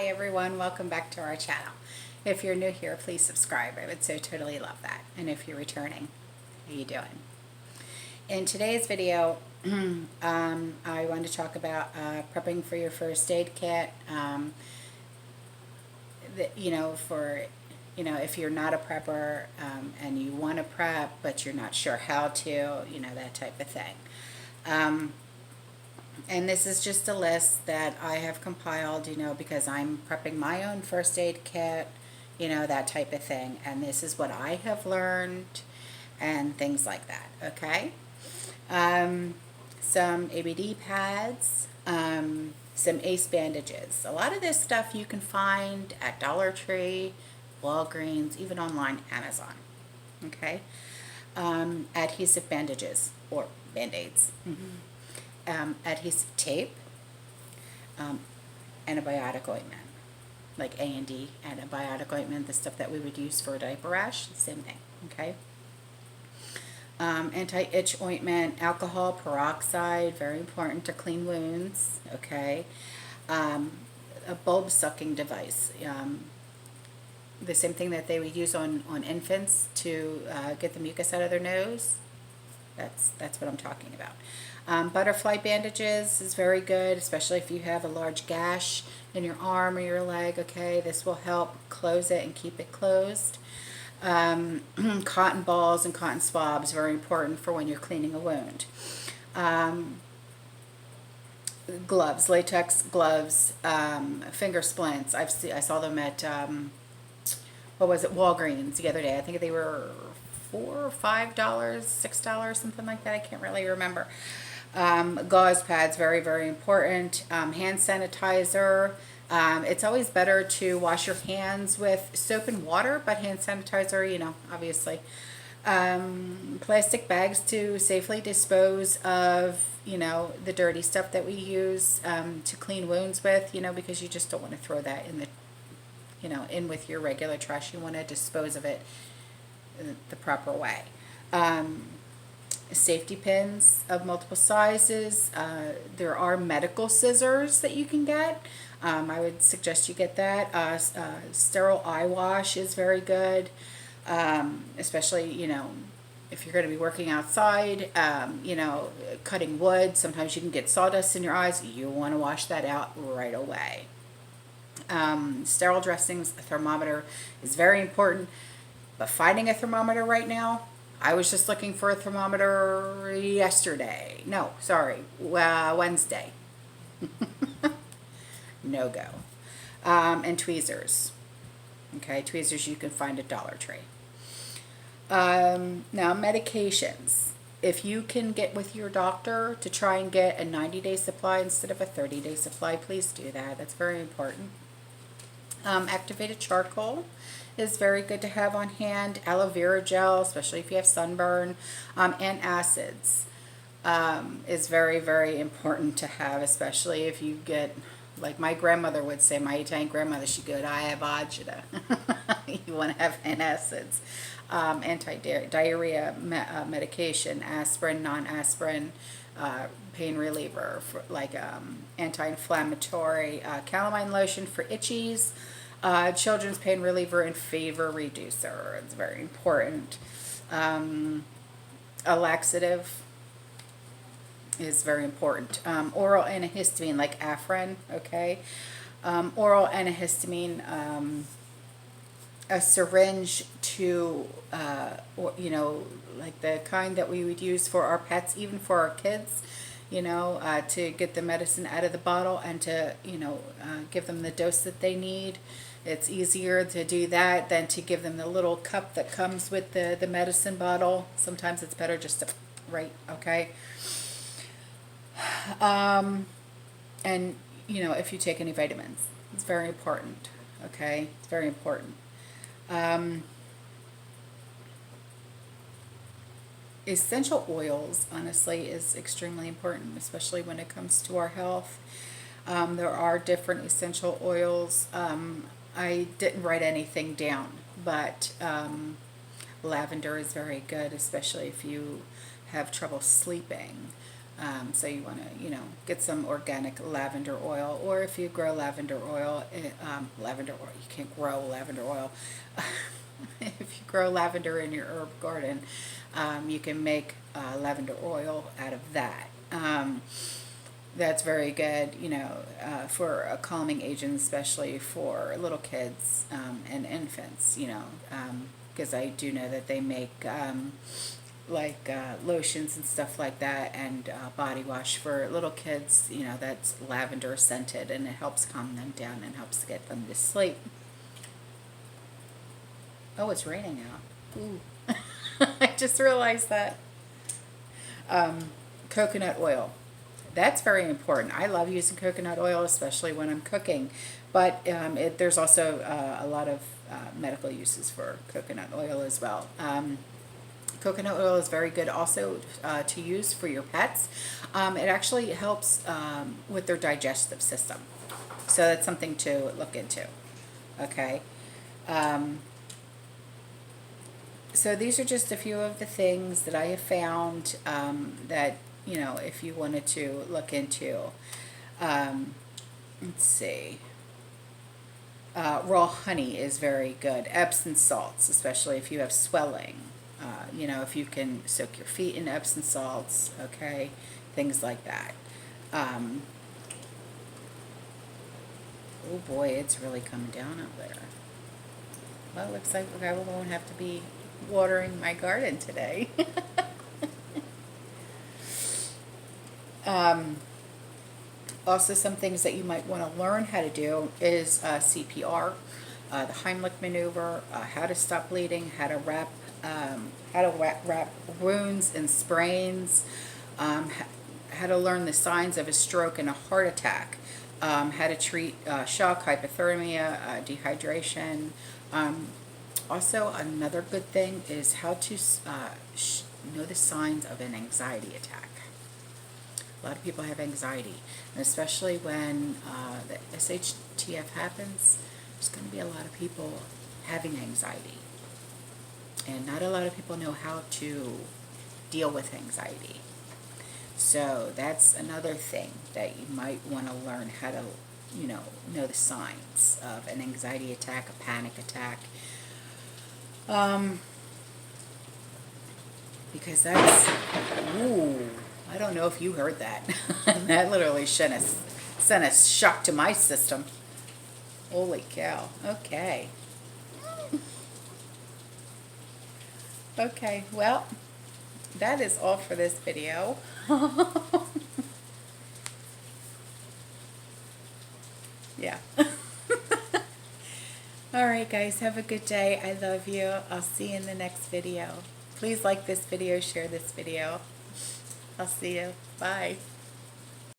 everyone, welcome back to our channel. If you're new here, please subscribe. I would so totally love that. And if you're returning, how you doing? In today's video, I want to talk about prepping for your first aid kit. If you're not a prepper and you want to prep, but you're not sure how to, that type of thing. And this is just a list that I have compiled, because I'm prepping my own first aid kit, that type of thing. And this is what I have learned and things like that, okay? Some ABD pads, some ACE bandages. A lot of this stuff you can find at Dollar Tree, Walgreens, even online, Amazon, okay? Adhesive bandages or Band-Aids. Adhesive tape, antibiotic ointment, like A&D antibiotic ointment, the stuff that we would use for a diaper rash, same thing, okay? Anti-itch ointment, alcohol peroxide, very important to clean wounds, okay? A bulb sucking device, the same thing that they would use on infants to get the mucus out of their nose. That's what I'm talking about. Butterfly bandages is very good, especially if you have a large gash in your arm or your leg. Okay, this will help close it and keep it closed. Cotton balls and cotton swabs, very important for when you're cleaning a wound. Gloves, latex gloves, finger splints. I saw them at Walgreens the other day. I think they were $4 or $5, $6, something like that. I can't really remember. Gauze pads, very, very important. Hand sanitizer. It's always better to wash your hands with soap and water, but hand sanitizer, obviously. Plastic bags to safely dispose of, the dirty stuff that we use to clean wounds with, because you just don't want to throw that in in with your regular trash. You want to dispose of it the proper way. Safety pins of multiple sizes. There are medical scissors that you can get. I would suggest you get that. Sterile Eye Wash is very good, especially, if you're going to be working outside, cutting wood. Sometimes you can get sawdust in your eyes. You want to wash that out right away. Sterile dressings, a thermometer is very important. But finding a thermometer right now, I was just looking for a thermometer yesterday. No, sorry, Wednesday. No go. And tweezers. Okay, tweezers you can find at Dollar Tree. Now, medications. If you can get with your doctor to try and get a 90-day supply instead of a 30-day supply, please do that. That's very important. Activated charcoal is very good to have on hand. Aloe vera gel, especially if you have sunburn, and acids is very, very important to have, especially if you get, like my grandmother would say, my Italian grandmother, she'd go, I have agita. You want to have antacids. Anti-diarrhea medication, aspirin, non-aspirin, pain reliever, for like anti-inflammatory, calamine lotion for itchies, children's pain reliever and fever reducer. It's very important. A laxative is very important. Oral antihistamine like Afrin, okay? Oral antihistamine, a syringe to, like the kind that we would use for our pets, even for our kids, to get the medicine out of the bottle and to, give them the dose that they need. It's easier to do that than to give them the little cup that comes with the medicine bottle. Sometimes it's better just to, okay? And, if you take any vitamins, it's very important, okay? It's very important. Essential oils, honestly, is extremely important, especially when it comes to our health. There are different essential oils. I didn't write anything down, but lavender is very good, especially if you have trouble sleeping. So you want to, get some organic lavender oil, or if you grow lavender oil, lavender oil, you can't grow lavender oil. If you grow lavender in your herb garden, you can make lavender oil out of that. That's very good, for a calming agent, especially for little kids and infants, because I do know that they make lotions and stuff like that, and body wash for little kids, that's lavender scented, and it helps calm them down and helps get them to sleep. Oh, it's raining out. Ooh. I just realized that. Coconut oil. That's very important. I love using coconut oil, especially when I'm cooking. But there's also a lot of medical uses for coconut oil as well. Coconut oil is very good also to use for your pets. It actually helps with their digestive system. So that's something to look into. Okay. So these are just a few of the things that I have found that, if you wanted to look into. Let's see. Raw honey is very good. Epsom salts, especially if you have swelling. If you can soak your feet in Epsom salts, okay, things like that. Oh boy, it's really coming down up there. Well, it looks like I won't have to be watering my garden today. Also, some things that you might want to learn how to do is CPR, the Heimlich maneuver, how to stop bleeding, how to wrap wounds and sprains, how to learn the signs of a stroke and a heart attack, how to treat shock, hypothermia, dehydration. Also, another good thing is how to know the signs of an anxiety attack. A lot of people have anxiety, and especially when the SHTF happens, there's going to be a lot of people having anxiety. And not a lot of people know how to deal with anxiety. So that's another thing that you might want to learn, how to, know the signs of an anxiety attack, a panic attack. Because that's, ooh, I don't know if you heard that. That literally sent a shock to my system. Holy cow. Okay. Okay, well, that is all for this video. Yeah. Alright guys, have a good day. I love you. I'll see you in the next video. Please like this video, share this video. I'll see you. Bye.